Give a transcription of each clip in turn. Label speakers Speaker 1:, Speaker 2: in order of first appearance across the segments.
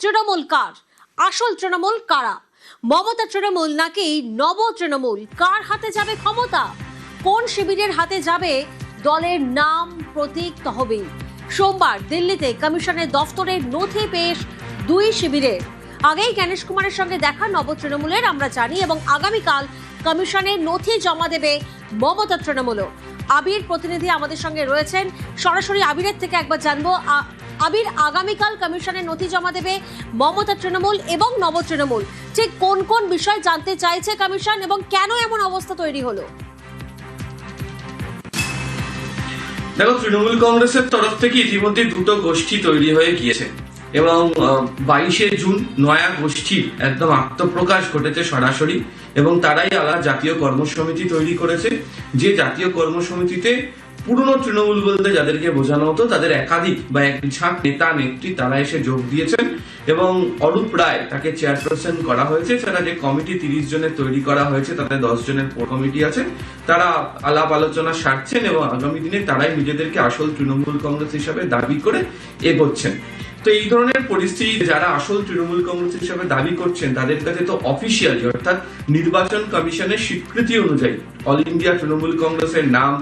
Speaker 1: তৃণমূল কার? আসল তৃণমূল কারা? মমতা তৃণমূল নাকি নব তৃণমূল? কার হাতে যাবে ক্ষমতা? কোন শিবিরের হাতে যাবে দলের নাম, প্রতীক, তহবিল? সোমবার দিল্লিতে কমিশনের দফতরের নথি পেশ দুই শিবিরের। আগেই জ্ঞানেশ কুমারের সঙ্গে দেখা নব তৃণমূলের, আমরা জানি, এবং আগামীকাল কমিশনের নথি জমা দেবে মমতা তৃণমূলও। আবির প্রতিনিধি আমাদের সঙ্গে রয়েছেন, সরাসরি আবিরের থেকে একবার জানবো। আবির, আগামীকাল কমিশনের নথি জমা দেবে মমতা তৃণমূল এবং নব তৃণমূল, ঠিক কোন কোন বিষয় জানতে চাইছে কমিশন এবং কেন এমন অবস্থা তৈরি হলো?
Speaker 2: দেখো, তৃণমূল কংগ্রেসের তরফ থেকে ইতিমধ্যে দুটো গোষ্ঠী তৈরি হয়ে গিয়েছে এবং 22শে জুন নয়া গোষ্ঠীর একদম আত্মপ্রকাশ ঘটেছে সরাসরি, এবং তারাই আলাদা জাতীয় কর্মসমিতি তৈরি করেছে। যে জাতীয় কর্মসমিতিতে পুরনো তৃণমূল বলতে যাদেরকে বোঝানো হতো তাদের একাধিক বা এক ঝাঁক নেতা নেত্রী তারা এসে যোগ দিয়েছেন এবং অরূপ রায় তাকে চেয়ারপারসন করা হয়েছে। সেটা যে কমিটি 30 জনের তৈরি করা হয়েছে তাতে 10 জনের কমিটি আছে, তারা আলাপ আলোচনা সারছেন এবং আগামী দিনে তারাই নিজেদেরকে আসল তৃণমূল কংগ্রেস হিসাবে দাবি করে এগোচ্ছেন। তো এই ধরনের পরিস্থিতি যারা আসল তৃণমূল কংগ্রেস হিসাবে দাবি করছেন তাদের কাছে তো অফিসিয়ালি, অর্থাৎ নির্বাচন কমিশনের স্বীকৃতি অনুযায়ী অল ইন্ডিয়া তৃণমূল কংগ্রেসের নাম,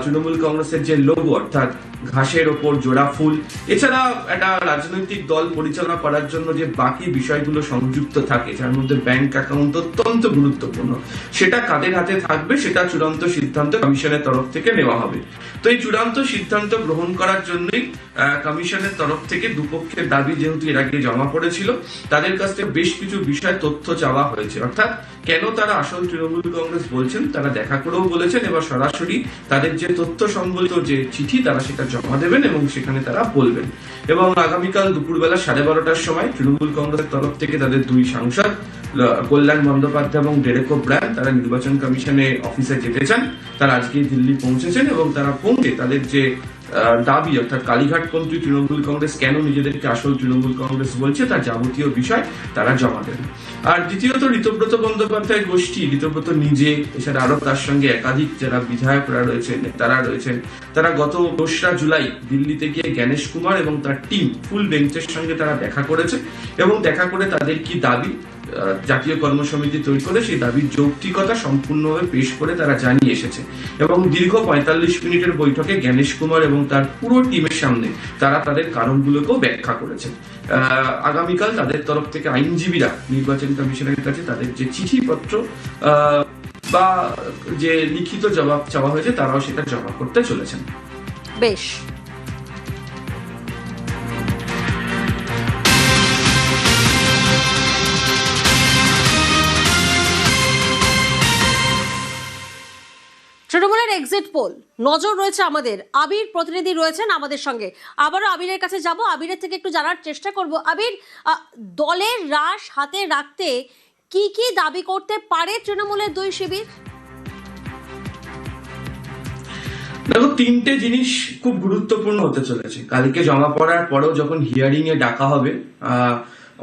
Speaker 2: তৃণমূল কংগ্রেসের যে লোগো অর্থাৎ ঘাসের ওপর জোড়া ফুল, এছাড়া একটা রাজনৈতিক দল পরিচালনা করার জন্য যে বাকি বিষয়গুলো সংযুক্ত থাকে যার মধ্যে ব্যাংক অ্যাকাউন্ট অত্যন্ত গুরুত্বপূর্ণ, সেটা কাদের হাতে থাকবে সেটা চূড়ান্ত সিদ্ধান্ত কমিশনের তরফ থেকে নেওয়া হবে। তো এই চূড়ান্ত সিদ্ধান্ত গ্রহণ করার জন্যই কমিশনের তরফ থেকে দুপক্ষের দাবি যেহেতু এর আগে জমা পড়েছিল, তাদের কাছ থেকে বেশ কিছু বিষয় তথ্য চাওয়া হয়েছে। অর্থাৎ কেন তারা আসল তৃণমূল কংগ্রেস বলছেন তারা দেখা করেও বলেছেন, এবার সরাসরি তাদের যে তথ্য সম্বলিত যে চিঠি তারা সেটা জমা দেবেন এবং সেখানে তারা বলবেন। এবং আগামীকাল দুপুরবেলা 12:30টার সময় তৃণমূল কংগ্রেসের তরফ থেকে তাদের দুই সাংসদ কল্যাণ বন্দ্যোপাধ্যায় এবং ডেরেক ওব্রায়ান তারা নির্বাচন কমিশনে অফিসে যেতে চান। তারা আজকে দিল্লি পৌঁছেছেন এবং তারা পৌঁছে তাদের যে দাবি অর্থাৎ কালীঘাটপন্থী তৃণমূল কংগ্রেস কেন নিজেদেরকে আসল তৃণমূল কংগ্রেস বলছে তার যাবতীয় বিষয় তারা জমা দেবেন। আর দ্বিতীয়ত ঋতব্রত বন্দ্যোপাধ্যায় গোষ্ঠী, ঋতব্রত নিজে, এছাড়া আরো তার সঙ্গে একাধিক যারা বিধায়করা রয়েছেন, নেতারা রয়েছেন, তারা গত 2রা জুলাই দিল্লিতে গিয়ে জ্ঞানেশ কুমার এবং তার টিম ফুল বেঞ্চের সঙ্গে তারা দেখা করেছে এবং দেখা করে তাদের কি দাবি জাতীয় কর্মসমিতি তৈরি করে সেই দাবির যৌক্তিকতা সম্পূর্ণভাবে পেশ করে তারা জানিয়ে এসেছে। এবং দীর্ঘ 45 মিনিটের বৈঠকে জ্ঞানেশ কুমার এবং তার পুরো টিমের সামনে তারা তাদের কারণগুলোকেও ব্যাখ্যা করেছে। আগামীকাল তাদের তরফ থেকে আইনজীবীরা নির্বাচন কমিশনের কাছে তাদের যে চিঠিপত্র বা যে লিখিত জবাব চাওয়া হয়েছে তারাও সেটা জমা করতে চলেছেন।
Speaker 1: বেশ, তৃণমূলের এক্সিট পোল নজর রয়েছে আমাদের। আবির প্রতিনিধি রয়েছেন আমাদের সঙ্গে, আবারও আবিরের কাছে যাব, আবিরের থেকে একটু জানার চেষ্টা করব। আবির, দলের রাশ হাতে রাখতে কি কি দাবি করতে পারে তৃণমূলের দুই শিবির?
Speaker 2: দেখো, 3টে জিনিস খুব গুরুত্বপূর্ণ হতে চলেছে। কালকে জমা পড়ার পরেও যখন হিয়ারিং এ ডাকা হবে,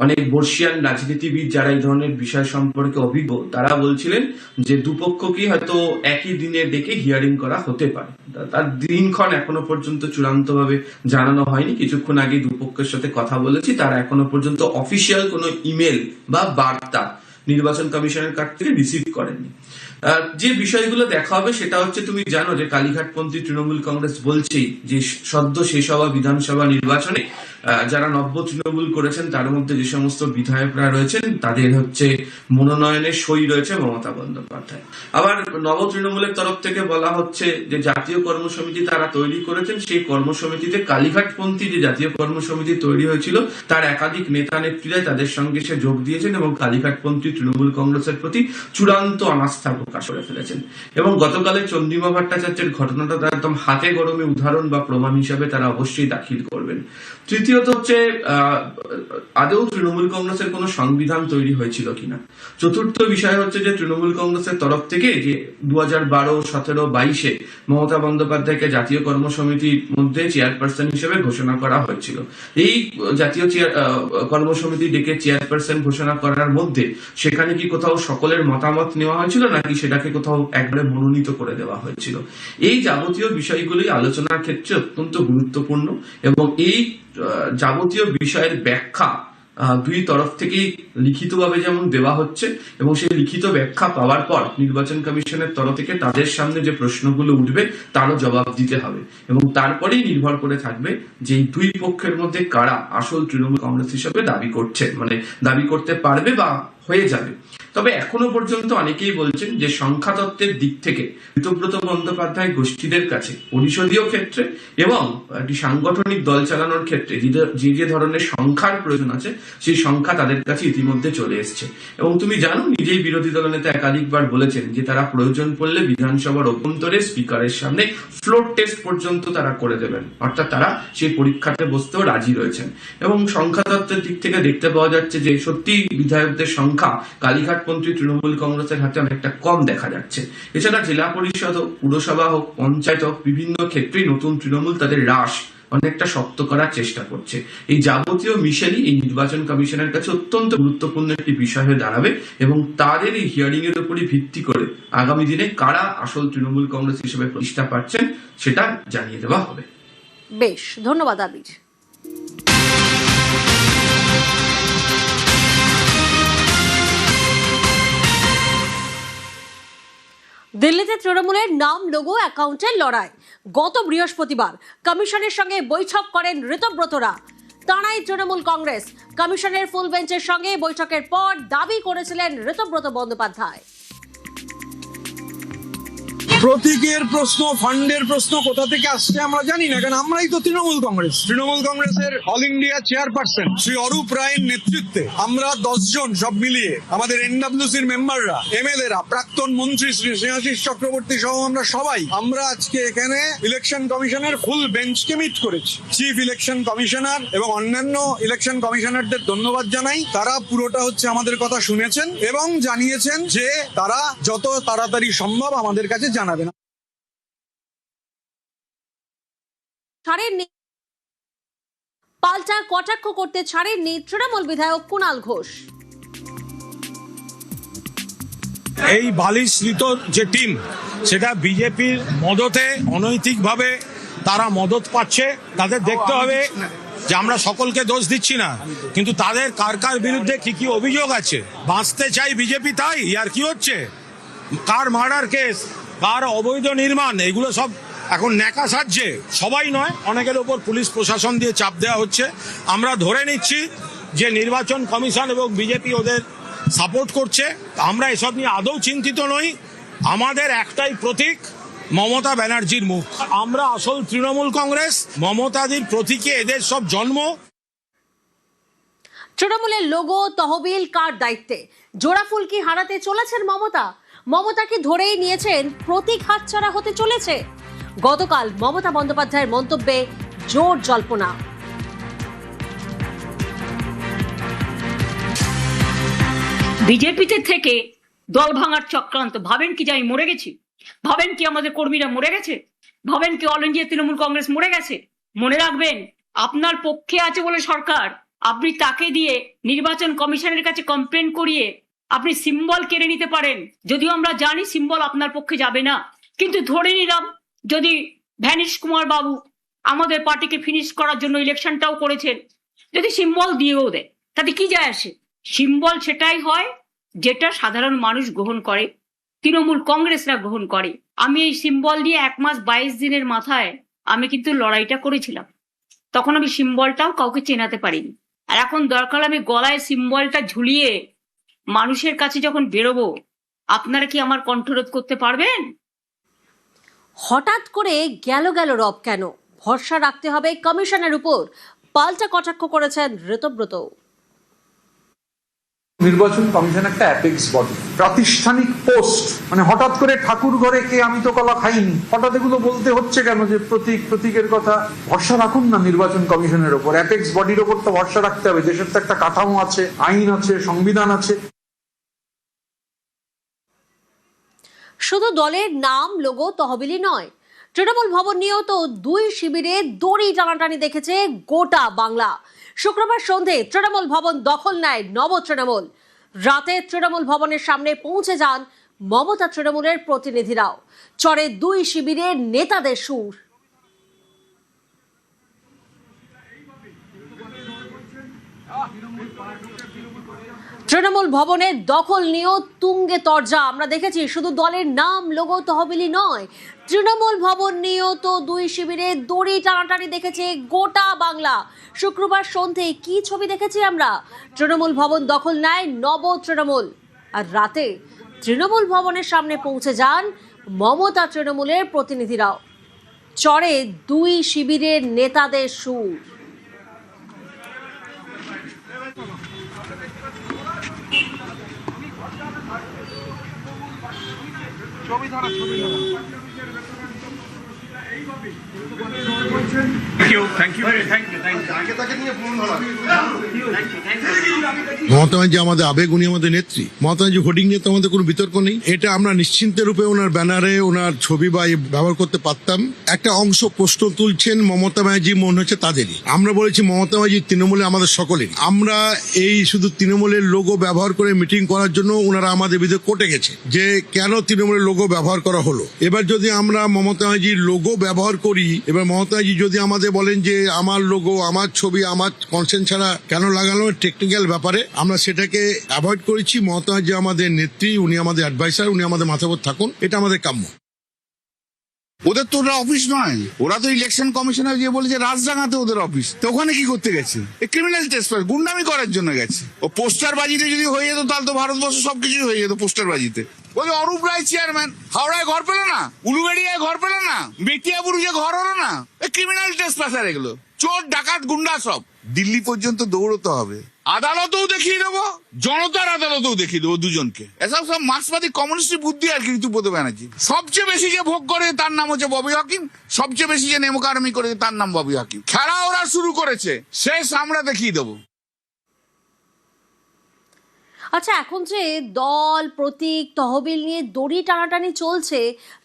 Speaker 2: অনেক বর্ষিয়ান রাজনীতিবিদ যারা এই ধরনের বিষয় সম্পর্কে অভিজ্ঞ তারা বলছিলেন যে দুপক্ষকেই হয়তো একই দিনে ডেকে হিয়ারিং করা হতে পারে। তার দিনক্ষণ এখনো পর্যন্ত চূড়ান্তভাবে জানানো হয়নি। কিছুক্ষণ আগে দুপক্ষের সাথে কথা বলেছি, তারা এখনো পর্যন্ত অফিসিয়াল কোনো ইমেল বা বার্তা নির্বাচন কমিশনের কাছ থেকে রিসিভ করেননি। যে বিষয়গুলো দেখা হবে সেটা হচ্ছে, তুমি জানো যে কালীঘাটপন্থী তৃণমূল কংগ্রেস বলছেই যে সদ্য শেষ হওয়া বিধানসভা নির্বাচনে যারা নব্য তৃণমূল করেছেন তার মধ্যে যে সমস্ত বিধায়করা রয়েছেন তাদের হচ্ছে মনোনয়নের সই রয়েছে মমতা বন্দ্যোপাধ্যায়। আবার নব তৃণমূলের তরফ থেকে বলা হচ্ছে যে জাতীয় কর্মসমিতি তারা তৈরি করেছেন, সেই কর্মসমিতিতে কালীঘাটপন্থী যে জাতীয় কর্মসমিতি তৈরি হয়েছিল তার একাধিক নেতা নেত্রীরাই তাদের সঙ্গে সে যোগ দিয়েছেন এবং কালীঘাটপন্থী তৃণমূল কংগ্রেসের প্রতি চূড়ান্ত আস্থা প্রকাশ করে ফেলেছেন। এবং গতকালের চন্দ্রিমা ভট্টাচার্যের ঘটনাটা তার একদম হাতে গরমে উদাহরণ বা প্রমাণ হিসাবে তারা অবশ্যই দাখিল করবেন। তৃতীয়ত হচ্ছে আদৌ তৃণমূল কংগ্রেসের কোনো সংবিধান তৈরি হয়েছিল কিনা। চতুর্থ বিষয় হচ্ছে যে তৃণমূল কংগ্রেসের তরফ থেকে যে 2012, 17, 22-এ মমতা বন্দ্যোপাধ্যায়কে জাতীয় কর্মসমিতির মধ্যে চেয়ারপারসন হিসেবে ঘোষণা করা হয়েছিল। এই জাতীয় কর্মসমিতি ডেকে চেয়ারপারসন ঘোষণা করার মধ্যে সেখানে কি কোথাও সকলের মতামত নেওয়া হয়েছিল নাকি সেটাকে কোথাও একবারে মনোনীত করে দেওয়া হয়েছিল? এই যাবতীয় বিষয়গুলি আলোচনার ক্ষেত্রে অত্যন্ত গুরুত্বপূর্ণ এবং এই যাবতীয় বিষয়ের ব্যাখ্যা দুই তরফ থেকেই লিখিতভাবে যেমন দেওয়া হচ্ছে এবং সেই লিখিত ব্যাখ্যা পাওয়ার পর নির্বাচন কমিশনের তরফ থেকে তাদের সামনে যে প্রশ্নগুলো উঠবে তারও জবাব দিতে হবে এবং তারপরেই নির্ভর করে থাকবে যে এই দুই পক্ষের মধ্যে কারা আসল তৃণমূল কংগ্রেস হিসেবে দাবি করছে, মানে দাবি করতে পারবে বা হয়ে যাবে। তবে এখনো পর্যন্ত অনেকেই বলছেন যে সংখ্যাতত্ত্বের দিক থেকে ঋতব্রত বন্দ্যোপাধ্যায় গোষ্ঠীদের কাছে পরিষদীয় ক্ষেত্রে এবং একটি সাংগঠনিক দল চালানোর ক্ষেত্রে যে ধরনের সংখ্যার প্রয়োজন আছে সেই সংখ্যা তাদের কাছে ইতিমধ্যে চলে এসছে। এবং তুমি জানো, নিজেই বিরোধী দলনেতা একাধিকবার বলেছেন যে তারা প্রয়োজন পড়লে বিধানসভার অভ্যন্তরে স্পিকারের সামনে ফ্লোর টেস্ট পর্যন্ত তারা করে দেবেন, অর্থাৎ তারা সেই পরীক্ষাতে বসতেও রাজি রয়েছেন। এবং সংখ্যাতত্ত্বের দিক থেকে দেখতে পাওয়া যাচ্ছে যে সত্যি বিধায়কদের সংখ্যা কালীঘাটপন্থী তৃণমূল কংগ্রেসের হাতে অনেকটা কম দেখা যাচ্ছে। এছাড়া জেলা পরিষদ হোক, পুরসভা হোক, পঞ্চায়েত হোক, বিভিন্ন ক্ষেত্রেই নতুন তৃণমূল তাদের হ্রাস অনেকটা শক্ত করার চেষ্টা করছে। এই যাবতীয় মিশেলই এই নির্বাচন কমিশনের কাছে অত্যন্ত গুরুত্বপূর্ণ একটি বিষয় হয়ে দাঁড়াবে এবং তাদের এই হিয়ারিং এর উপরই ভিত্তি করে আগামী দিনে কারা আসল তৃণমূল কংগ্রেস হিসেবে প্রতিষ্ঠা পাচ্ছেন সেটা জানিয়ে দেওয়া হবে।
Speaker 1: বেশ, ধন্যবাদ আবির। দিল্লিতে তৃণমূলের নাম, লোগো, অ্যাকাউন্টের লড়াই। গত বৃহস্পতিবার কমিশনের সঙ্গে বৈঠক করেন ঋতব্রতরা। তাঁরাই তৃণমূল কংগ্রেস। কমিশনের ফুল বেঞ্চের সঙ্গে বৈঠকের পর দাবি করেছিলেন ঋতব্রত বন্দ্যোপাধ্যায়।
Speaker 3: প্রতীকের প্রশ্ন, ফান্ডের প্রশ্ন কোথা থেকে আসছে আমরা জানি না, কারণ আমরাই তো তৃণমূল কংগ্রেসের all India chairperson Shri Arup রায়ের নেতৃত্বে আমরা 10 জন সব মিলিয়ে আমাদের এনডব্লিউসির মেম্বাররা, এমএলএরা, প্রাক্তন মন্ত্রী শ্রী স্নেহাশিস চক্রবর্তী সহ আমরা আজকে এখানে ইলেকশন কমিশনের ফুল বেঞ্চকে মিট করেছি। চিফ ইলেকশন কমিশনার এবং অন্যান্য ইলেকশন কমিশনারদের ধন্যবাদ জানাই। তারা পুরোটা হচ্ছে আমাদের কথা শুনেছেন এবং জানিয়েছেন যে তারা যত তাড়াতাড়ি সম্ভব আমাদের কাছে জানাবেন।
Speaker 1: পাল্টা কটাক্ষ করতে ছাড়েননি তৃণমূল বিধায়ক কুণাল ঘোষ।
Speaker 3: এই বালিশ্রিত যে টিম, সেটা বিজেপির মদতে অনৈতিকভাবে তারা মদত পাচ্ছে। তাদের দেখতে হবে যে আমরা সকলকে দোষ দিচ্ছি না, কিন্তু তাদের কার কার বিরুদ্ধে কি কি অভিযোগ আছে। বাঁচতে চাই বিজেপি, তাই আর কি হচ্ছে, কার মার্ডার কেস, কার অবৈধ নির্মাণ, এগুলো সব এখন ন্যাকা সাজছে। সবাই নয়, অনেকের ওপর পুলিশ প্রশাসন দিয়ে চাপ দেওয়া হচ্ছে। আমরা ধরে নিচ্ছি যে নির্বাচন কমিশন এবং বিজেপি ওদের সাপোর্ট করছে। আমরা এসব নিয়ে আদৌ চিন্তিত নই। আমাদের একটাই প্রতীক, মমতা ব্যানার্জির মুখ। আমরা আসল তৃণমূল কংগ্রেস, মমতাদির প্রতীকে এদের সব জন্ম।
Speaker 1: তৃণমূলের লোগো, তহবিল কার দায়িত্বে? জোড়াফুল কি হারাতে চলেছেন মমতা কি ধরেই নিয়েছেন প্রতীক হাতছাড়া হতে চলেছে? গতকাল মমতা বন্দ্যোপাধ্যায়ের মন্তব্যে জোর জল্পনা।
Speaker 4: বিজেপিতে থেকে দল ভাঙার চক্রান্ত। ভাবেন কি যে আমি মরে গেছি? ভাবেন কি আমাদের কর্মীরা মরে গেছে? ভাবেন কি অল ইন্ডিয়া তৃণমূল কংগ্রেস মরে গেছে? মনে রাখবেন, আপনার পক্ষে আছে বলে সরকার, আপনি তাকে দিয়ে নির্বাচন কমিশনের কাছে কমপ্লেন করিয়ে আপনি সিম্বল কেড়ে নিতে পারেন। যদিও আমরা জানি সিম্বল আপনার পক্ষে যাবে না, কিন্তু ধরে নিলাম যদি ভ্যানিশ কুমার বাবু আমাদের পার্টিকে ফিনিশ করার জন্য ইলেকশনটাও করেছেন, যদি সিম্বল দিয়েও দেয়, তাতে কি যায় আসে? সিম্বল সেটাই হয় যেটা সাধারণ মানুষ গ্রহণ করে, তৃণমূল কংগ্রেসরা গ্রহণ করে। আমি এই সিম্বল নিয়ে 1 মাস 22 দিনের মাথায় আমি কিন্তু লড়াইটা করেছিলাম। তখন আমি সিম্বলটাও কাউকে চেনাতে পারিনি। আর এখন দরকার আমি গলায় সিম্বলটা ঝুলিয়ে মানুষের কাছে যখন বেরোবো, আপনারা কি আমার কণ্ঠরোধ করতে পারবেন?
Speaker 1: হঠাৎ করে গেল রব কেন? ভরসা রাখতে হবে কমিশনের উপর, পাল্টা কটাক্ষ করেছেন ঋতব্রত।
Speaker 5: নির্বাচন কমিশন একটা অ্যাপেক্স বডি, প্রাতিষ্ঠানিক পোস্ট। মানে হঠাৎ করে ঠাকুর ঘরে কে আমি তো কলা খাইনি, হঠাৎ এগুলো বলতে হচ্ছে কেন যে প্রতীকের কথা? ভরসা রাখুন না নির্বাচন কমিশনের ওপর, অ্যাপেক্স বডির ওপর তো ভরসা রাখতে হবে। দেশের তো একটা কাঠামো আছে, আইন আছে, সংবিধান আছে।
Speaker 1: শুধু দলের নাম, লোগো, তহবিলই নয়, তৃণমূল ভবন নিয়েও তো 2 শিবিরে দড়ি টানাটানি দেখেছে গোটা বাংলা। শুক্রবার সন্ধে তৃণমূল ভবন দখল নেয় নব তৃণমূল। রাতে তৃণমূল ভবনের সামনে পৌঁছে যান মমতা তৃণমূলের প্রতিনিধিরাও। চড়ে 2 শিবিরের নেতাদের সুর। তৃণমূল ভবনের দখল নিয়েও তুঙ্গে তরজা আমরা দেখেছি। শুধু দলের নাম, লোগো, তহবিলি নয়, তৃণমূল ভবন নিয়েও তো দুই শিবিরে দড়ি টানাটানি দেখেছে গোটা বাংলা। শুক্রবার সন্ধ্যায় কি ছবি দেখেছি আমরা? তৃণমূল ভবন দখল নেয় নব তৃণমূল, আর রাতে তৃণমূল ভবনের সামনে পৌঁছে যান মমতা তৃণমূলের প্রতিনিধিরাও। চড়ে দুই শিবিরের নেতাদের সুর।
Speaker 6: মমতা ব্যানার্জি আমাদের আবেগ, উনি আমাদের নেত্রী। মমতা ব্যানার্জি ভোটিং নিয়ে তো আমাদের কোনো বিতর্ক নেই। এটা আমরা নিশ্চিন্তে রূপে ওনার ব্যানারে ওনার ছবি বা ব্যবহার করতে পারতাম। একটা অংশ প্রশ্ন তুলছেন মমতা ব্যানার্জি, মনে হচ্ছে তাদেরই। আমরা বলেছি মমতা ব্যানার্জি তৃণমূলে আমাদের সকলের। আমরা এই শুধু তৃণমূলের লোগো ব্যবহার করে মিটিং করার জন্য ওনারা আমাদের বিরুদ্ধে কোর্টে গেছে যে কেন তৃণমূলের লোগো ব্যবহার করা হলো। এবার যদি আমরা মমতা ব্যানার্জির লোগো ব্যবহার করি, এবার মমতা ব্যানার্জি যদি আমাদের বলেন যে আমার লোগো, আমার ছবি, আমার কনসেন্ট ছাড়া কেন লাগানো, টেকনিক্যাল ব্যাপারে আমরা সেটাকে অ্যাভয়েড করেছি। মমতা ব্যানার্জি আমাদের নেত্রী, উনি আমাদের অ্যাডভাইসার, উনি আমাদের মাথার উপর থাকুন, এটা আমাদের কাম্য।
Speaker 7: ওদের তো ওরা অফিস নয়, ওরা তো ইলেকশন কমিশনার গিয়ে বলেছে রাজডাঙ্গাতে ওদের অফিস। তো ওখানে কি করতে গেছে? ক্রিমিনাল টেস্ট গুন্ডামি করার জন্য গেছে। ও পোস্টার বাজিতে যদি হয়ে যেত তাহলে তো ভারতবর্ষ সবকিছু হয়ে যেত পোস্টার বাজিতে। ওই অরূপ রায় চেয়ারম্যান হাওড়ায় ঘর পেল না, উলুবেড়িয়ায় ঘর পেল না, বেটিয়াপুরে ঘর হলো না। ক্রিমিনাল টেস্ট পাসার এগুলো, চোর ডাকাত গুন্ডা সব। দিল্লি পর্যন্ত দৌড়তে হবে, আদালতেও দেখিয়ে দেবো, জনতার আদালতেও দেখিয়ে দেবো দুজনকে। এসব সব মার্ক্সবাদী কমিউনিস্ট বুদ্ধি আর কি ঋতুপদ ব্যানার্জি। সবচেয়ে বেশি যে ভোগ করে তার নাম হচ্ছে ববি হাকিম, সবচেয়ে বেশি যে নেমকারমি করে তার নাম ববি হাকিম। খেলা ওরা শুরু করেছে, শেষ আমরা দেখিয়ে দেবো।
Speaker 1: আচ্ছা, এখন যে দল, প্রতীক, তহবিল নিয়ে দড়ি টানাটানি চলছে,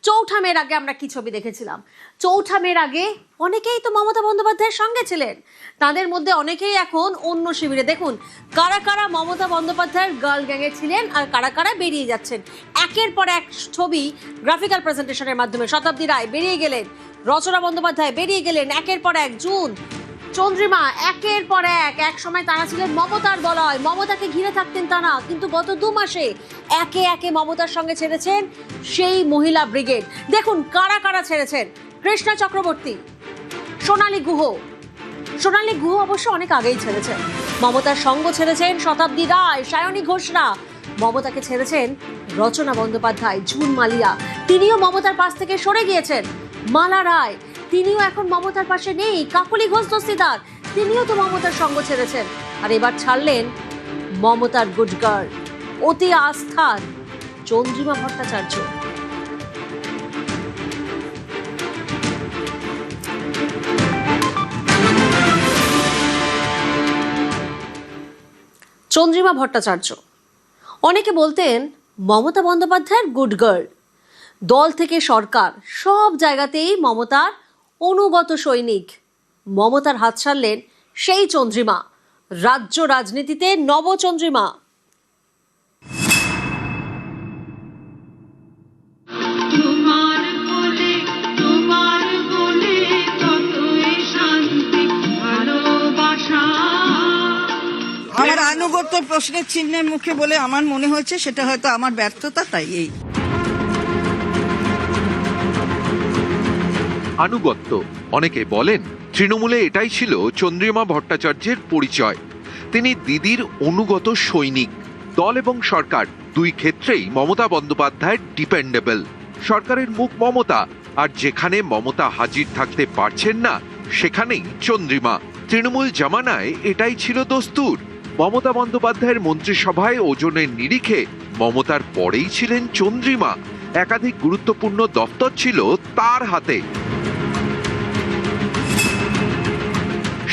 Speaker 1: চৌঠা মের আগে আমরা কি ছবি দেখেছিলাম? চৌঠা মের আগে অনেকেই তো মমতা বন্দ্যোপাধ্যায়ের সঙ্গে ছিলেন, তাদের মধ্যে অনেকেই এখন অন্য শিবিরে। দেখুন কারা কারা মমতা বন্দ্যোপাধ্যায়ের গার্ল গ্যাংয়ে ছিলেন আর কারা কারা বেরিয়ে যাচ্ছেন। একের পর এক ছবি গ্রাফিক্যাল প্রেজেন্টেশনের মাধ্যমে। শতাব্দী রায় বেরিয়ে গেলেন, রচনা বন্দ্যোপাধ্যায় বেরিয়ে গেলেন একের পর এক। জুন, চন্দ্রিমা একের পর এক সময় তারা ছিলেন মমতার বলয়, মমতাকে ঘিরে থাকতেন তারা, কিন্তু গত 2 মাসে একে একে মমতার সঙ্গে ছেড়েছেন সেই মহিলা ব্রিগেড। দেখুন কারা কারা ছেড়েছেন। কৃষ্ণা চক্রবর্তী, সোনালী গুহ অবশ্য অনেক আগেই ছেড়েছেন। মমতার সঙ্গ ছেড়েছেন শতাব্দী রায়, সায়নী ঘোষরা। মমতাকে ছেড়েছেন রচনা বন্দ্যোপাধ্যায়, জুন মালিয়া, তিনিও মমতার পাশ থেকে সরে গিয়েছেন। মালা রায়, তিনিও এখন মমতার পাশে নেই। কাকলি ঘোষ দস্তিদার, তিনিও তো মমতার সঙ্গ ছেড়েছেন। আর এবার ছাড়লেন মমতার গুড গার্ল, অতি আস্থার চন্দ্রিমা ভট্টাচার্য। চন্দ্রিমা ভট্টাচার্য, অনেকে বলতেন মমতা বন্দ্যোপাধ্যায়ের গুড গার্ল। দল থেকে সরকার সব জায়গাতেই মমতার অনুগত সৈনিক। মমতার হাত ছাড়লেন সেই চন্দ্রিমা, রাজ্য রাজনীতিতে নবচন্দ্রিমা।
Speaker 8: আমার আনুগত্য প্রশ্নের চিহ্নের মুখে বলে আমার মনে হয়েছে, সেটা হয়তো আমার ব্যর্থতা। তাই এই
Speaker 9: আনুগত্য, অনেকে বলেন তৃণমূলে এটাই ছিল চন্দ্রিমা ভট্টাচার্যের পরিচয়। তিনি দিদির অনুগত সৈনিক। দল এবং সরকার দুই ক্ষেত্রেই মমতা বন্দ্যোপাধ্যায় ডিপেন্ডেবল। সরকারের মুখ মমতা, আর যেখানে মমতা হাজির থাকতে পারছেন না সেখানেই চন্দ্রিমা। তৃণমূল জামানায় এটাই ছিল দস্তুর। মমতা বন্দ্যোপাধ্যায়ের মন্ত্রিসভায় ওজনের নিরিখে মমতার পরেই ছিলেন চন্দ্রিমা। একাধিক গুরুত্বপূর্ণ দপ্তর ছিল তার হাতে।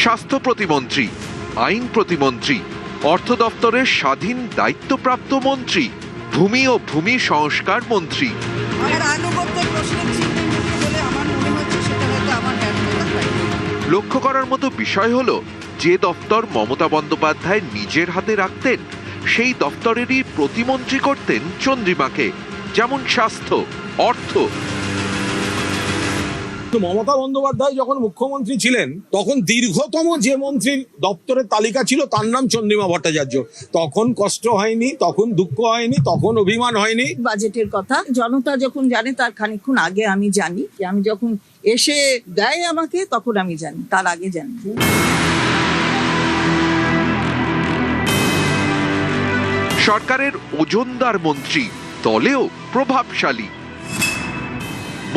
Speaker 9: স্বাস্থ্য প্রতিমন্ত্রী, আইন প্রতিমন্ত্রী, অর্থ দপ্তরের স্বাধীন দায়িত্বপ্রাপ্ত মন্ত্রী, ভূমি ও ভূমি সংস্কার মন্ত্রী।
Speaker 8: আমার আনুগত্য প্রশ্নের চিহ্নের মুখে বলে আমার মনে হয়েছে, সেটা হয়তো আমার ব্যর্থতা। তাই
Speaker 9: লক্ষ্য করার মতো বিষয় হলো, যে দপ্তর মমতা বন্দ্যোপাধ্যায় নিজের হাতে রাখতেন সেই দপ্তরেরই প্রতিমন্ত্রী করতেন চন্দ্রিমাকে, যেমন স্বাস্থ্য, অর্থ।
Speaker 3: তো মমতা বন্দ্যোপাধ্যায় যখন মুখ্যমন্ত্রী ছিলেন তখন দীর্ঘতম যে মন্ত্রীর দপ্তরের তালিকা ছিল তার নাম চন্দ্রিমা ভট্টাচার্য। তখন কষ্ট হয়নি, তখন দুঃখ হয়নি, তখন অভিমান হয়নি।
Speaker 8: বাজেটের কথা জনতা যখন জানে তার খানিকক্ষণ আগে আমি জানি, যে আমি যখন এসে দেয় আমাকে তখন আমি জানি, তার আগে জানি।
Speaker 9: সরকারের ওজনদার মন্ত্রী, দলেও প্রভাবশালী।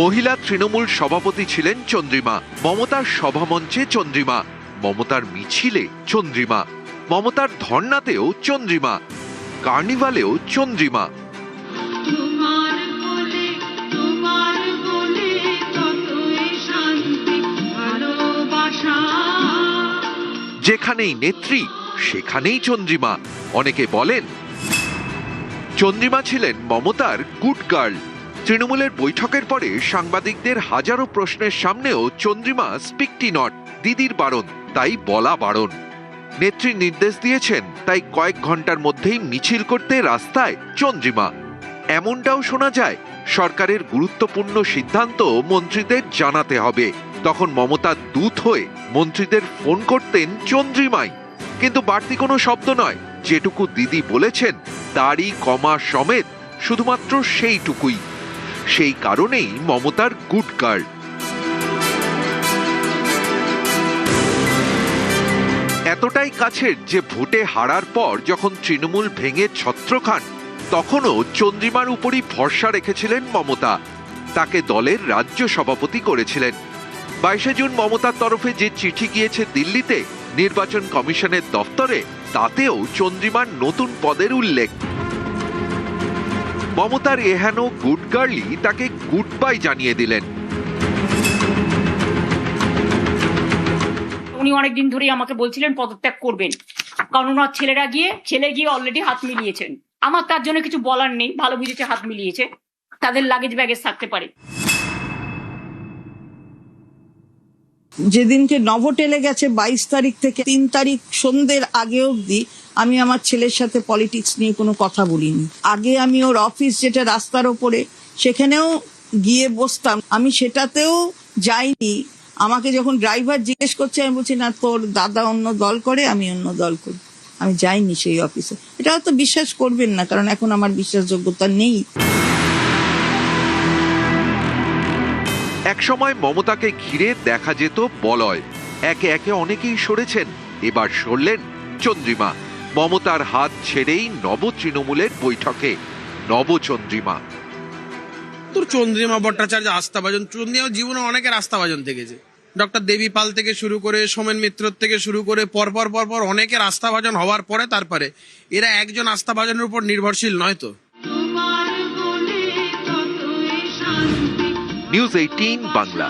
Speaker 9: মহিলা তৃণমূল সভাপতি ছিলেন চন্দ্রিমা। মমতার সভামঞ্চে চন্দ্রিমা, মমতার মিছিলে চন্দ্রিমা, মমতার ধর্নাতেও চন্দ্রিমা, কার্নিভালেও চন্দ্রিমা। যেখানেই নেত্রী সেখানেই চন্দ্রিমা। অনেকে বলেন চন্দ্রিমা ছিলেন মমতার গুড গার্ল। তৃণমূলের বৈঠকের পরে সাংবাদিকদের হাজারো প্রশ্নের সামনেও চন্দ্রিমা স্পিকটি নট, দিদির বারণ, তাই বলা বারণ। নেত্রী নির্দেশ দিয়েছেন, তাই কয়েক ঘন্টার মধ্যেই মিছিল করতে রাস্তায় চন্দ্রিমা। এমনটাও শোনা যায় সরকারের গুরুত্বপূর্ণ সিদ্ধান্ত মন্ত্রীদের জানাতে হবে। তখন মমতার দূত হয়ে মন্ত্রীদের ফোন করতেন চন্দ্রিমাই। কিন্তু বাড়তি কোনো শব্দ নয়, যেটুকু দিদি বলেছেন তারই কমা সমেত শুধুমাত্র সেইটুকুই। সেই কারণেই মমতার গুড গার্ল। এতটাই কাছের যে ভোটে হারার পর যখন তৃণমূল ভেঙে ছত্র খান তখনও চন্দ্রিমার উপরই ভরসা রেখেছিলেন মমতা। তাকে দলের রাজ্য সভাপতি করেছিলেন। 22শে জুন মমতার তরফে যে চিঠি গিয়েছে দিল্লিতে নির্বাচন কমিশনের দফতরে, তাতেও চন্দ্রিমার নতুন পদের উল্লেখ। মমতার এহেন গুড গার্লই তাকে গুড বাই জানিয়ে দিলেন।
Speaker 4: উনি অনেকদিন ধরেই আমাকে বলছিলেন পদত্যাগ করবেন, কারণ ওনার ছেলে গিয়ে অলরেডি হাত মিলিয়েছেন। আমার তার জন্য কিছু বলার নেই, ভালো বুঝেছে হাত মিলিয়েছে, তাদের লাগেজ ব্যাগেজ থাকতে পারে।
Speaker 8: যেদিনকে নভোটেলে গেছে 22 তারিখ থেকে 3 তারিখ সন্ধ্যের আগে অবধি আমি আমার ছেলের সাথে পলিটিক্স নিয়ে কোনো কথা বলিনি। আগে আমি ওর অফিস যেটা রাস্তার ওপরে, সেখানেও গিয়ে বসতাম, আমি সেটাতেও যাইনি। আমাকে যখন ড্রাইভার জিজ্ঞেস করছে আমি বলছি না, তোর দাদা অন্য দল করে, আমি অন্য দল করি, আমি যাইনি সেই অফিসে। এটা হয়তো বিশ্বাস করবেন না, কারণ এখন আমার বিশ্বাসযোগ্যতা নেই।
Speaker 9: একসময় মমতাকে ঘিরে দেখা যেত বলয়। একে একে অনেকেই সরেছেন, এবার সরলেন চন্দ্রিমা। মমতার হাত ছেড়েই নব তৃণমূলের বৈঠকে নবচন্দ্রিমা।
Speaker 10: তোর চন্দ্রিমা ভট্টাচার্য আস্থাভাজন, চন্দ্রিমা জীবনে অনেকের আস্থাভাজন থেকেছে। ডক্টর দেবী পাল থেকে শুরু করে সোমেন মিত্র থেকে শুরু করে পরপর অনেকের আস্থাভাজন হওয়ার পরে তারপরে এরা একজন আস্থাভাজনের উপর নির্ভরশীল নয় তো।
Speaker 9: নিউজ 18 বাংলা।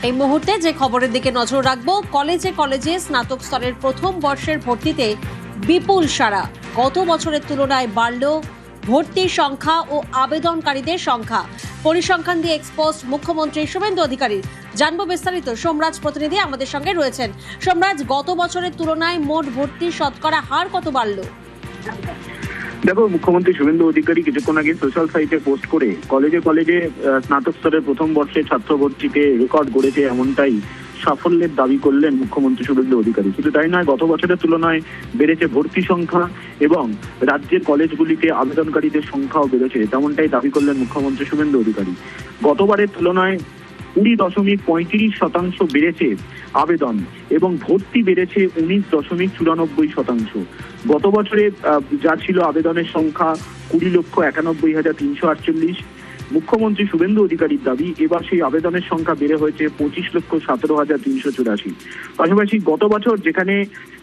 Speaker 1: এই মুহূর্তে যে খবরের দিকে নজর রাখবো, কলেজে স্নাতক স্তরের প্রথম বর্ষের ভর্তিতে বিপুল সাড়া। গত বছরের তুলনায় বাড়ল ভর্তির সংখ্যা ও আবেদনকারীদের সংখ্যা। পরিসংখ্যান দিয়ে এক্সপোস্ট মুখ্যমন্ত্রী শুভেন্দু অধিকারী। জানবো বিস্তারিত, সোমরাজ প্রতিনিধি আমাদের সঙ্গে রয়েছেন। সোমরাজ, গত বছরের তুলনায় মোট ভর্তির শতকরা হার কত বাড়ল?
Speaker 11: দেখো, মুখ্যমন্ত্রী শুভেন্দু অধিকারী কিছুক্ষণ আগে সোশ্যাল সাইটে পোস্ট করে কলেজে স্নাতক স্তরের প্রথম বর্ষে ছাত্র ভর্তিতে রেকর্ড গড়েছে এমনটাই সাফল্যের দাবি করলেন মুখ্যমন্ত্রী শুভেন্দু অধিকারী। শুধু তাই নয়, গত বছরের তুলনায় বেড়েছে ভর্তি সংখ্যা এবং রাজ্যের কলেজগুলিতে আবেদনকারীদের সংখ্যাও বেড়েছে, তেমনটাই দাবি করলেন মুখ্যমন্ত্রী শুভেন্দু অধিকারী। গতবারের তুলনায় 20.35% বেড়েছে আবেদন এবং ভর্তি বেড়েছে 19.94%। গত বছরে যা ছিল আবেদনের সংখ্যা 20,91,348। মুখ্যমন্ত্রী শুভেন্দু অধিকারীর দাবি এবার সেই আবেদনের সংখ্যা বেড়ে হয়েছে 25,17,384। পাশাপাশি গত বছর যেখানে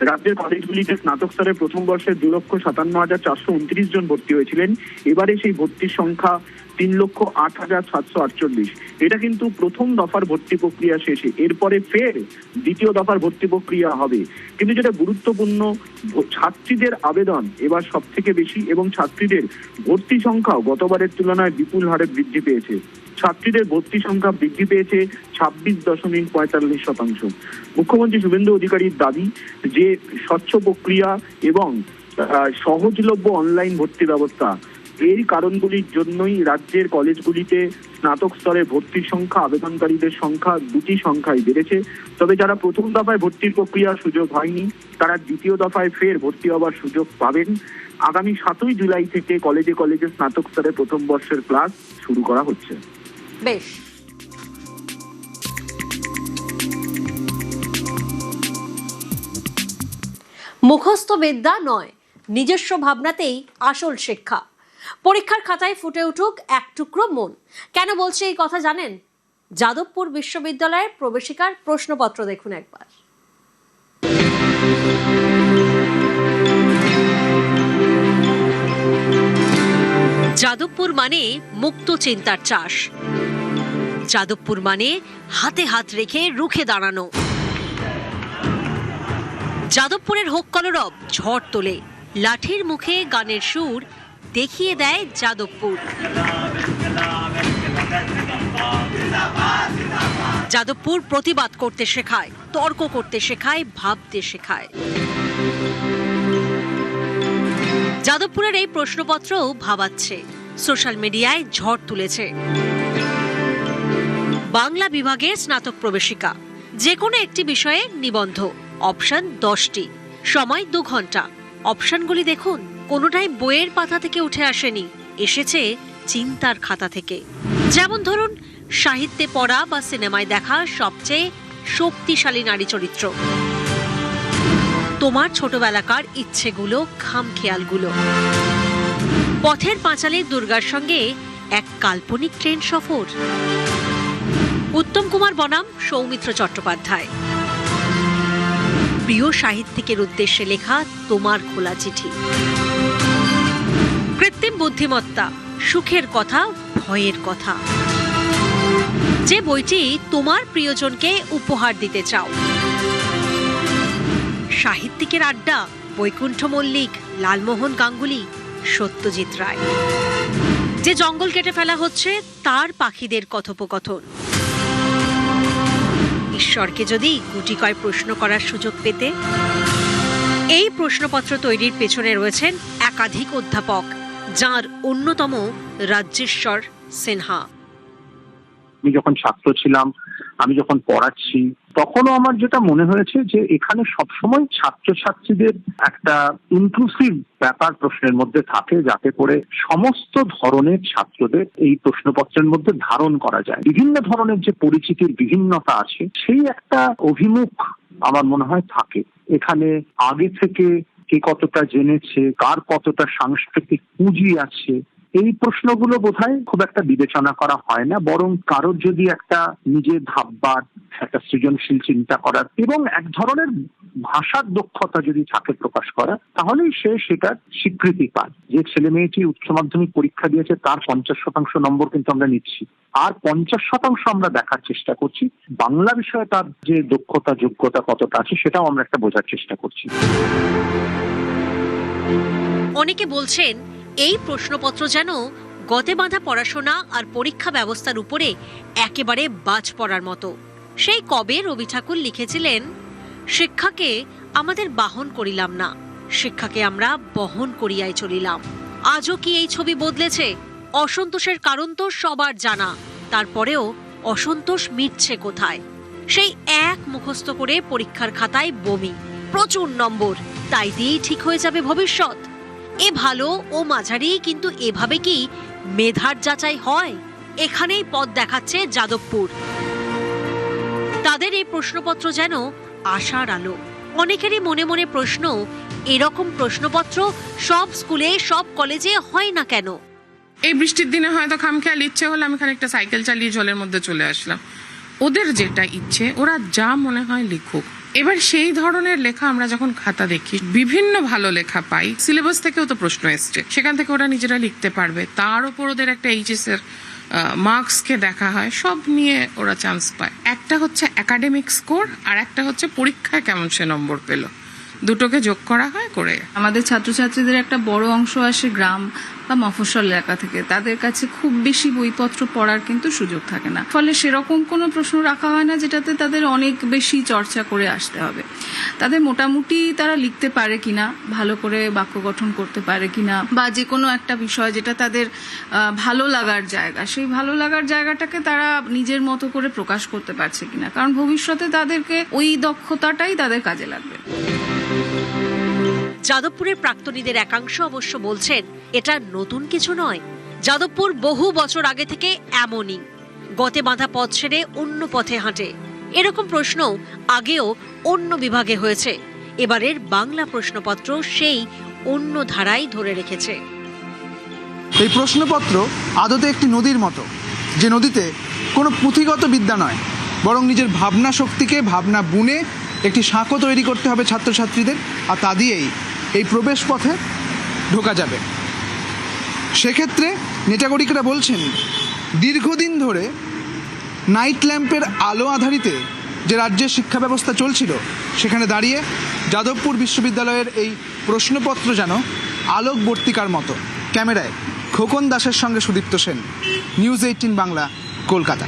Speaker 11: রাজ্যের কলেজগুলিতে স্নাতক স্তরের প্রথম বর্ষে 2,57,429 জন ভর্তি হয়েছিলেন, এবারে সেই ভর্তির সংখ্যা 3,08,748। এটা কিন্তু প্রথম দফার ভর্তি প্রক্রিয়া শেষে, এরপরে ফের দ্বিতীয় দফার ভর্তি প্রক্রিয়া হবে। কিন্তু যেটা গুরুত্বপূর্ণ, ছাত্রীদের আবেদন এবার সব থেকে বেশি এবং ছাত্রীদের ভর্তি সংখ্যাও গতবারের তুলনায় বিপুল হারে বৃদ্ধি পেয়েছে। ছাত্রীদের ভর্তি সংখ্যা বৃদ্ধি পেয়েছে 26.45%। মুখ্যমন্ত্রী শুভেন্দু অধিকারীর দাবি যে স্বচ্ছ প্রক্রিয়া এবং সহজলভ্য অনলাইন ভর্তি ব্যবস্থা, এর কারণগুলির জন্যই রাজ্যের কলেজগুলিতে স্নাতক স্তরে ভর্তির সংখ্যা, আবেদনকারীদের সংখ্যা দুটি সংখ্যাই বেড়েছে। তবে যারা প্রথম দফায় ভর্তির প্রক্রিয়ার সুযোগ হয়নি, তারা দ্বিতীয় দফায় ফের ভর্তি হওয়ার সুযোগ পাবেন। আগামী 7ই জুলাই থেকে কলেজে কলেজে স্নাতক স্তরে প্রথম বর্ষের ক্লাস শুরু করা হচ্ছে।
Speaker 1: বেশ, মুখস্থ বিদ্যা নয়, নিজস্ব ভাবনাতেই আসল শিক্ষা। পরীক্ষার খাতায় ফুটে উঠুক এক টুকরো মন। কেন বলছে এই কথা জানেন? যাদবপুর বিশ্ববিদ্যালয়ের প্রবেশিকার প্রশ্নপত্র দেখুন একবার। যাদবপুর মানে মুক্ত চিন্তার চাষ। যাদবপুর মানে হাতে হাত রেখে রুখে দাঁড়ানো। যাদবপুরের হোক কলরব ঝড় তোলে, লাঠির মুখে গানের সুর দেখিয়ে দেয় যাদবপুর। যাদবপুর প্রতিবাদ করতে শেখায়, তর্ক করতে শেখায়, ভাবতে শেখায়। যাদবপুরের এই প্রশ্নপত্রও ভাবাচ্ছে, সোশ্যাল মিডিয়ায় ঝড় তুলেছে। বাংলা বিভাগের স্নাতক প্রবেশিকা, যে কোনো একটি বিষয়ে নিবন্ধ, অপশন 10টি, সময় 2 ঘন্টা। অপশনগুলি দেখুন, কোনোটাই বইয়ের পাতা থেকে উঠে আসেনি, এসেছে চিন্তার খাতা থেকে। যেমন ধরুন, সাহিত্যে পড়া বা সিনেমায় দেখা সবচেয়ে শক্তিশালী নারী চরিত্র, তোমার ছোটবেলাকার ইচ্ছেগুলো, খামখেয়ালগুলো, পথের পাঁচালী দুর্গার সঙ্গে এক কাল্পনিক ট্রেন সফর, উত্তম কুমার বনাম সৌমিত্র চট্টোপাধ্যায়, প্রিয় সাহিত্যিকের উদ্দেশ্যে লেখা তোমার খোলা চিঠি, কৃত্রিম বুদ্ধিমত্তা, সুখের কথা, ভয়ের কথা, যে বইটি তোমার প্রিয়জনকে উপহার দিতে চাও, সাহিত্যিকের আড্ডা, বৈকুণ্ঠ মল্লিক, লালমোহন গাঙ্গুলি, সত্যজিৎ রায়, যে জঙ্গল কেটে ফেলা হচ্ছে তার পাখিদের কথোপকথন। ঈশ্বরকে যদি গুটি কয় প্রশ্ন করার সুযোগ পেতে। এই প্রশ্নপত্র তৈরির পেছনে রয়েছেন একাধিক অধ্যাপক, যার অন্যতম রাজ্যেশ্বর সিনহা।
Speaker 12: আমি যখন ছাত্র ছিলাম, আমি যখন পড়াচ্ছি, তখনও আমার যেটা মনে হয়েছে যে এখানে সবসময় ছাত্রছাত্রীদের একটা ইনক্লুসিভ ব্যাপার প্রশ্নের মধ্যে থাকে, যাতে করে সমস্ত ধরনের ছাত্রদের এই প্রশ্নপত্রের মধ্যে ধারণ করা যায়। বিভিন্ন ধরনের যে পরিচিতির বিভিন্নতা আছে, সেই একটা অভিমুখ আমার মনে হয় থাকে এখানে। আগে থেকে কে কতটা জেনেছে, কার কতটা সাংস্কৃতিক পুঁজি আছে, এই প্রশ্নগুলো বোধহয় খুব একটা বিবেচনা করা হয় না। বরং কারোর যদি একটা নিজের ভাববার, একটা সৃজনশীল চিন্তা করার এবং এক ধরনের ভাষার দক্ষতা যদি থাকে প্রকাশ করা, তাহলেই সে সেটার স্বীকৃতি পায়। যে ছেলে মেয়েটি উচ্চ মাধ্যমিক পরীক্ষা দিয়েছে, তার 50% নম্বর কিন্তু আমরা নিচ্ছি, আর 50% আমরা দেখার চেষ্টা করছি বাংলা বিষয়ে তার যে দক্ষতা, যোগ্যতা কতটা আছে, সেটাও আমরা একটা বোঝার চেষ্টা করছি।
Speaker 1: অনেকে বলছেন এই প্রশ্নপত্র যেন গতে বাঁধা পড়াশোনা আর পরীক্ষা ব্যবস্থার উপরে একেবারে বাজ পড়ার মতো। সেই কবে রবি ঠাকুর লিখেছিলেন, শিক্ষাকে আমাদের বাহন করিলাম না, শিক্ষাকে আমরা বহন করিয়াই চলিলাম। আজও কি এই ছবি বদলেছে? অসন্তোষের কারণ তো সবার জানা, তারপরেও অসন্তোষ মিটছে কোথায়? সেই এক মুখস্থ করে পরীক্ষার খাতায় বমি, প্রচুর নম্বর, তাই দিয়েই ঠিক হয়ে যাবে ভবিষ্যৎ। এ ভালো ও মাঝারি, কিন্তু এভাবে কি মেধার যাচাই হয়? এখানেই পথ দেখাচ্ছে যাদবপুর। তাদের এই প্রশ্নপত্র যেন আশার আলো। অনেকেরই মনে মনে প্রশ্ন, এরকম প্রশ্নপত্র সব স্কুলে, সব কলেজে হয় না কেন?
Speaker 13: এই বৃষ্টির দিনে হয়তো খামখেয়াল ইচ্ছে হলে আমি খানিকটা সাইকেল চালিয়ে জলের মধ্যে চলে আসলাম। ওদের যেটা ইচ্ছে, ওরা যা মনে হয় লিখুক, এবার সেই ধরনের লেখা আমরা যখন খাতা দেখি, বিভিন্ন ভালো লেখা পাই, সিলেবাস থেকেও তো প্রশ্ন এসছে, সেখান থেকে ওরা নিজেরা লিখতে পারবে, তার উপর ওদের একটা এইচএস এর মার্কসকে দেখা হয়, সব নিয়ে ওরা চান্স পায়। একটা হচ্ছে একাডেমিক স্কোর, আর একটা হচ্ছে পরীক্ষায় কেমন সে নম্বর পেল, দুটোকে যোগ করা হয় করে।
Speaker 14: আমাদের ছাত্রছাত্রীদের একটা বড় অংশ আসে গ্রাম বা মফস্বল এলাকা থেকে, তাদের কাছে খুব বেশি বইপত্র পড়ার কিন্তু সুযোগ থাকে না, ফলে সেরকম কোনো প্রশ্ন রাখা হয় না যেটাতে তাদের অনেক বেশি চর্চা করে আসতে হবে। তাদের মোটামুটি তারা লিখতে পারে কিনা, ভালো করে বাক্য গঠন করতে পারে কিনা, বা যে কোনো একটা বিষয় যেটা তাদের ভালো লাগার জায়গা, সেই ভালো লাগার জায়গাটাকে তারা নিজের মতো করে প্রকাশ করতে পারছে কিনা, কারণ ভবিষ্যতে তাদেরকে ওই দক্ষতাটাই তাদের কাজে লাগবে।
Speaker 1: যাদবপুরের প্রাক্তনীদের একাংশ অবশ্য বলছেন এটা নতুন কিছু নয়। যাদবপুর বহু বছর আগে থেকে এমনই, গতে বাঁধা পথ ছেড়ে অন্য পথে হাঁটে। এরকম প্রশ্ন আগেও অন্য বিভাগে হয়েছে, এবারের বাংলা প্রশ্নপত্র সেই অন্য ধারাই ধরে রেখেছে।
Speaker 15: এই প্রশ্নপত্র আদতে একটি নদীর মতো, যে নদীতে কোনো পুঁথিগত বিদ্যা নয়, বরং নিজের ভাবনা শক্তিকে ভাবনা বুনে একটি সাঁকো তৈরি করতে হবে ছাত্রছাত্রীদের, আর তা দিয়েই এই প্রবেশ পথে ঢোকা যাবে। সেক্ষেত্রে নেটাগরিকরা বলছেন, দীর্ঘদিন ধরে নাইট ল্যাম্পের আলো আধারিতে যে রাজ্যের শিক্ষা ব্যবস্থা চলছিল, সেখানে দাঁড়িয়ে যাদবপুর বিশ্ববিদ্যালয়ের এই প্রশ্নপত্র যেন আলোকবর্তিকার মতো। ক্যামেরায় খোকন দাসের সঙ্গে সুদীপ্ত সেন, নিউজ 18 বাংলা, কলকাতা।